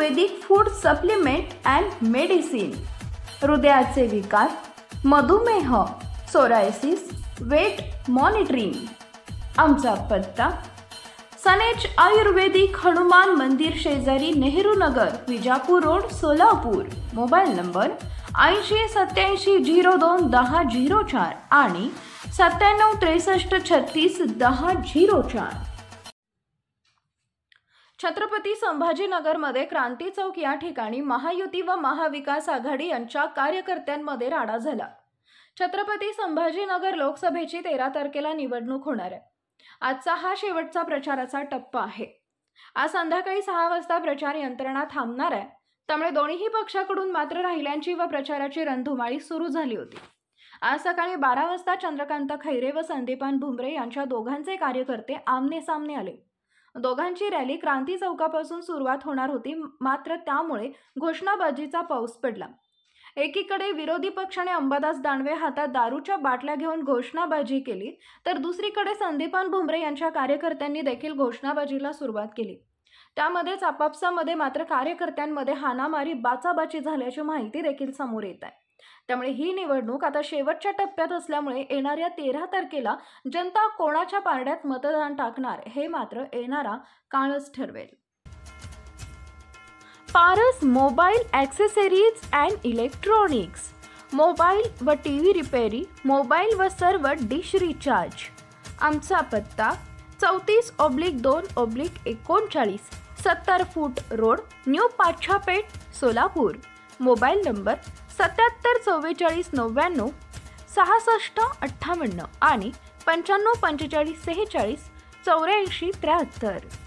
Ayurvedic food supplement and medicine, हृदयाचे विकार, मधुमेह, सोरायसिस, वेट मॉनिटरिंग। आमचा पत्ता सनेज आयुर्वेदिक हनुमान मंदिर शेजारी Nehru Nagar, Vijapur road, Solapur. Mobile number 8087021004 आणि 9763361004। छत्रपती संभाजीनगरमध्ये क्रांती चौक या ठिकाणी महायुती व महाविकास आघाडी यांच्या कार्यकर्त्यांमध्ये राडा झाला। छत्रपती संभाजीनगर लोकसभेची 13 तारखेला निवडणूक होणार आहे। आजचा हा शेवटचा प्रचाराचा टप्पा आहे। आज संध्याकाळी 6 वाजता प्रचार यंत्रणा थांबणार आहे। त्यामुळे दोन्ही पक्षाकडून मात्र राहिल्यांची व प्रचाराची रणधुमाळी सुरू झाली होती। आज सकाळी 12 वाजता चंद्रकांत खैरे व संदीपान भुमरे यांच्या दोघांचे कार्यकर्ते आमने सामने आले। दोघांची रॅली क्रांती चौकापासून सुरुवात होणार होती, मात्र त्यामुळे घोषणाबाजीचा पाऊस पडला। एकीकडे विरोधी पक्षाने अंबादास दानवे हातात दारूच्या बाटल्या घेऊन घोषणाबाजी केली, तर दुसरीकडे संदीपान भुमरे यांच्या कार्यकर्त्यांनी देखील घोषणाबाजीला सुरुवात केली। त्यामध्येच आपापसामध्ये मात्र कार्यकर्त्यांमध्ये हाणामारी बाचाबाची झाल्याची माहिती देखील समोर येत आहे। त्यामुळे ही निवडणूक आता शेवटच्या टप्प्यात असल्यामुळे येणाऱ्या 13 तारखेला जनता कोणाच्या पारड्यात मतदान टाकणार हे मात्र येणारा काळच ठरवेल। Paras mobile accessories and electronics, mobile व टीव्ही रिपेरी, मोबाईल व सर्व डिश रिचार्ज। आमचा पत्ता 34/2/39 70 फूट road, new Pachhapeth, Solapur. Mobile number 774499 6658 आणि 954546 8473।